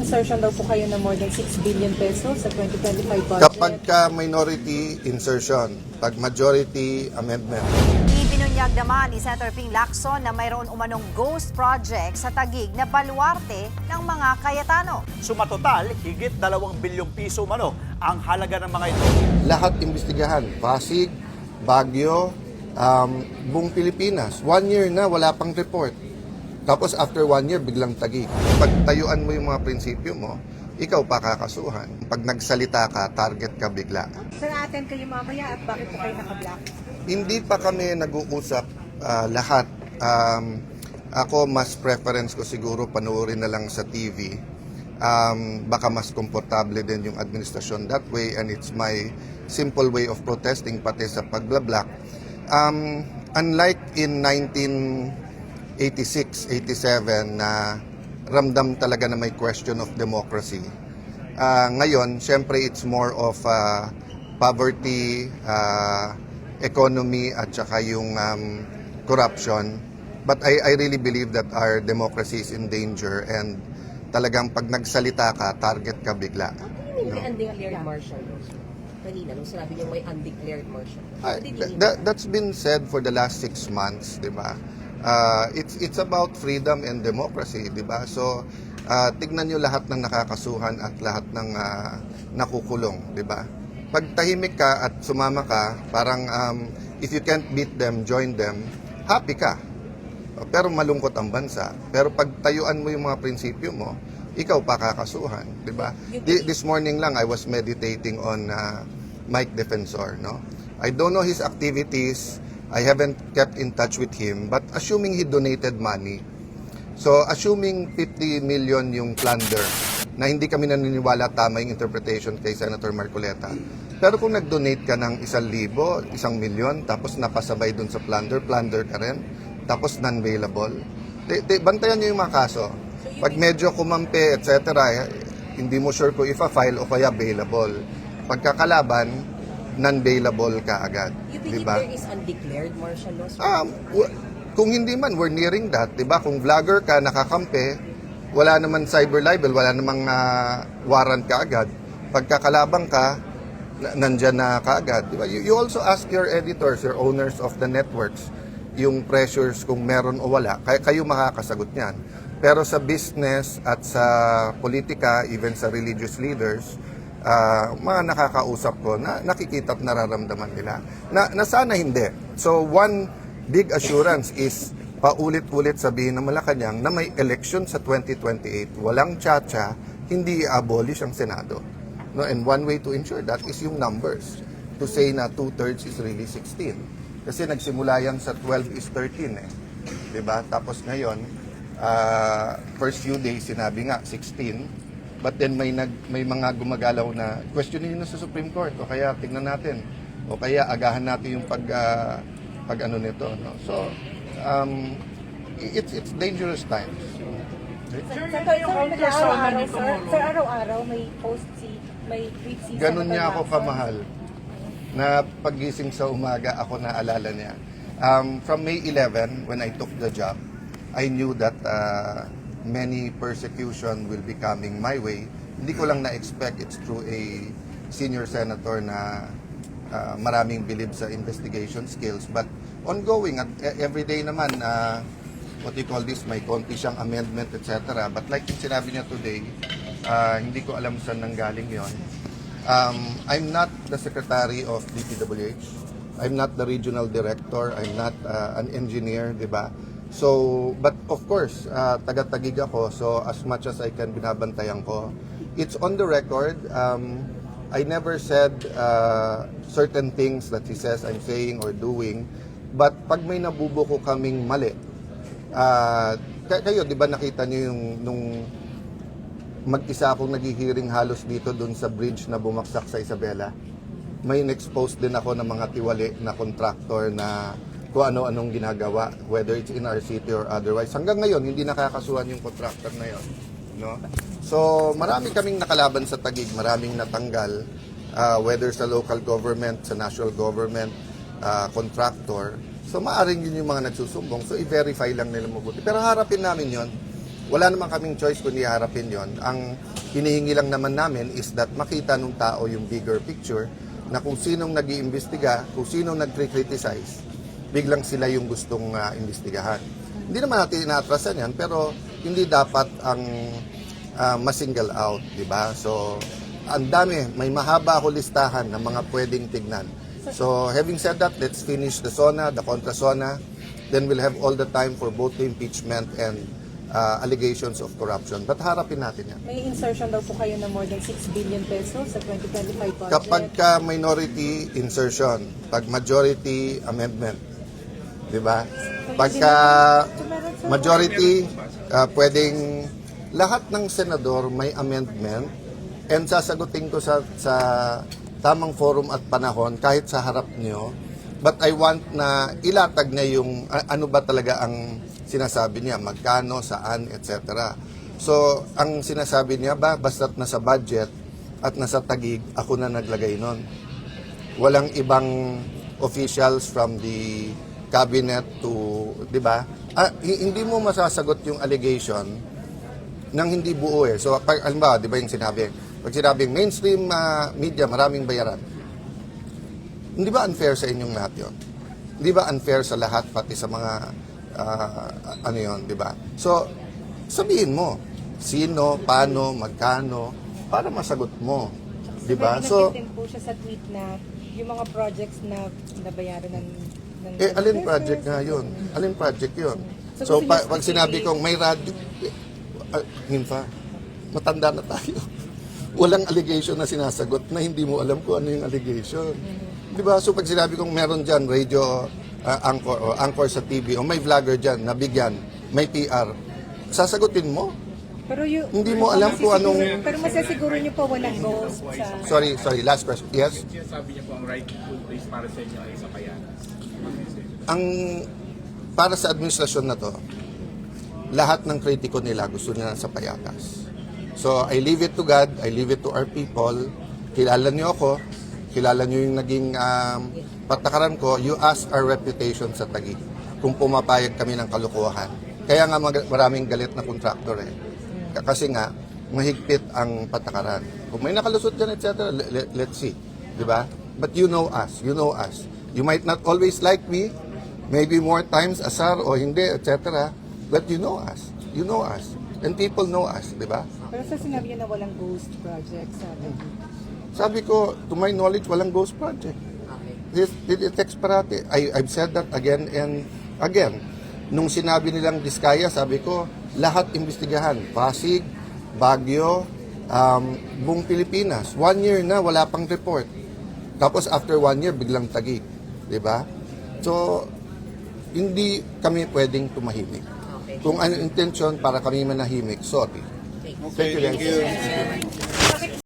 insertion daw po kayo na more than 6 billion pesos sa 2025 budget. Kapag ka minority, insertion. Pag majority, amendment. Ibinunyag naman ni Senator Ping Lacson na mayroon umanong ghost project sa Taguig na baluarte ng mga Cayetano. Sumatotal, higit 2 bilyong piso umano ang halaga ng mga ito. Lahat imbestigahan. Pasig, Baguio, buong Pilipinas. 1 year na, wala pang report. Tapos after 1 year, biglang Taguig. Pag tayuan mo yung mga prinsipyo mo, ikaw pa kakasuhan. Pag nagsalita ka, target ka bigla. Sir, attend kayo mamaya at bakit po kayo naka-block? Hindi pa kami nag-uusap lahat. Ako, mas preference ko siguro panoorin na lang sa TV. Baka mas komportable din yung administrasyon that way, and it's my simple way of protesting pati sa pagbla-block. Unlike in 1986, 87 na ramdam talaga na may question of democracy. Ngayon, syempre it's more of poverty, economy at saka yung corruption. But I really believe that our democracy is in danger, and talagang pag nagsalita ka, target ka bigla. May undeclared martial law. Kanina, nung sinabi niyo may undeclared martial law. That's been said for the last 6 months, di ba? It's about freedom and democracy, di ba? So, tignan nyo lahat ng nakakasuhan at lahat ng nakukulong, di ba? Pag tahimik ka at sumama ka, parang if you can't beat them, join them, happy ka. Pero malungkot ang bansa. Pero pag tayuan mo yung mga prinsipyo mo, ikaw pa kakasuhan, di ba? This morning lang I was meditating on Mike Defensor, no? I don't know his activities. I haven't kept in touch with him, but assuming he donated money, so assuming 50 million yung plunder, na hindi kami naniniwala tama yung interpretation kay Senator Marcoleta. Pero kung nag-donate ka ng 1,000, 1,000,000, tapos napasabay dun sa plunder ka rin, tapos non-bailable, bantayan nyo yung mga kaso. Pag medyo kumampi, etc., hindi mo sure kung ifa-file o kaya bailable. Pagkakalaban, non-bailable ka agad. You believe diba? there is undeclared martial law? Kung hindi man, we're nearing that. Diba? Kung vlogger ka, nakakampi, wala naman cyber libel, wala namang warrant ka agad. Pagkakalabang ka, nandyan na ka agad. Diba? You also ask your editors, your owners of the networks, yung pressures kung meron o wala. Kayo makakasagot niyan. Pero sa business at sa politika, even sa religious leaders, mga nakakausap ko na nakikita at nararamdaman nila na sana hindi. So one big assurance is paulit-ulit sabihin ng Malacanang na may election sa 2028, walang tsa-tsa, hindi i-abolish ang Senado. No, and one way to ensure that is yung numbers. To say na 2/3 is really 16. Kasi nagsimula yan sa 12 is 13 eh. Diba? Tapos ngayon, first few days sinabi nga 16. But then may mga gumagalaw na questionin nyo sa Supreme Court o kaya tignan natin o kaya agahan natin yung pag ano nito, no? So it's dangerous times. Sir, araw-araw may post may tweet si Ganun niya ako kamahal na pagising sa umaga ako naalala niya. From May 11 when I took the job, I knew that many persecution will be coming my way. Hindi ko lang na-expect it's through a senior senator na maraming believe sa investigation skills. But ongoing, at every day naman, what you call this, may konti siyang amendment, etc. But like yung sinabi niya today, hindi ko alam saan nanggaling yon. I'm not the secretary of DPWH. I'm not the regional director. I'm not an engineer, di ba? So, but of course, taga-Taguig ako, so as much as I can, binabantayan ko. It's on the record. I never said certain things that he says I'm saying or doing, but pag may nabubuko kaming mali, kayo, di ba nakita niyo yung nung mag-isa akong naghihiring halos dito dun sa bridge na bumaksak sa Isabela? May in-expose din ako ng mga tiwali na contractor na kung ano-anong ginagawa, whether it's in our city or otherwise. Hanggang ngayon, hindi nakakasuhan yung contractor na yon, no? So, marami kaming nakalaban sa Taguig, maraming natanggal, whether sa local government, sa national government, contractor. So, maaring yun yung mga nagsusumbong. So, i-verify lang nila mabuti. Pero harapin namin yon. wala naman kaming choice kundi harapin yon. Ang hinihingi lang naman namin is that makita ng tao yung bigger picture na kung sinong nag-iimbestiga, kung sinong nag-criticize, biglang sila yung gustong imbestigahan. Hindi naman natin inaatrasan yan, pero hindi dapat ang ma-single out, di ba? So, ang dami, may mahaba ako listahan ng mga pwedeng tignan. So, having said that, let's finish the SONA, the contra-SONA, then we'll have all the time for both the impeachment and allegations of corruption. But harapin natin yan. May insertion daw po kayo na more than 6 billion pesos sa 2025 budget. Kapag ka minority insertion, pag majority amendment, di ba? Pagka majority, pwedeng lahat ng senador may amendment and sasagutin ko sa tamang forum at panahon kahit sa harap nyo. But I want na ilatag niya yung ano ba talaga ang sinasabi niya, magkano, saan, etc. So, ang sinasabi niya ba, basta't nasa budget at nasa tagig, ako na naglagay nun. Walang ibang officials from the cabinet to, di ba? Hindi mo masasagot yung allegation nang hindi buo eh. So, halimbawa, di ba yung sinabi? Pag sinabing mainstream media, maraming bayaran. Hindi ba unfair sa inyong lahat yun? Hindi ba unfair sa lahat, pati sa mga ano yun, di ba? So, sabihin mo, sino, paano, magkano, para masagot mo. Di ba? So, din po siya sa tweet na yung mga projects na nabayaran ng alin project nga yun? Alin project yun? So, So, gusto niyo pag sinabi kong may radio, Hinfa, matanda na tayo. Walang allegation na sinasagot na hindi mo alam kung ano yung allegation. Di ba? So, pag sinabi kong meron dyan, radio anchor o anchor sa TV o may vlogger dyan, nabigyan, may PR, sasagutin mo? Pero Hindi mo alam kung anong... Pero masasiguro niyo po walang ghost sa... Sorry, last question. Yes? Sabi niya po ang right good place para sa inyo ay sa Payatas. Ang para sa administrasyon na to, lahat ng kritiko nila gusto nila sa Payatas. So, I leave it to God, I leave it to our people. Kilala niyo ako, kilala niyo yung naging patakaran ko, you ask our reputation sa Taguig kung pumapayag kami ng kalokohan. Kaya nga maraming galit na kontraktor eh. Kasi nga, mahigpit ang patakaran. Kung may nakalusot dyan, etc., let's see. Di ba? But you know us. You know us. You might not always like me, maybe more times asar o hindi, etc., but you know us. You know us. And people know us, di ba? Pero sa sinabi niyo na walang ghost project sa Sabi ko, to my knowledge, walang ghost project. It takes parati. I've said that again and again. Nung sinabi nilang Diskaya, sabi ko, lahat imbestigahan. Pasig, Baguio, buong Pilipinas. 1 year na, wala pang report. Tapos after 1 year, biglang Taguig. Diba? So, hindi kami pwedeng tumahimik. Kung ano intensyon para kami manahimik, sorry. Thank you.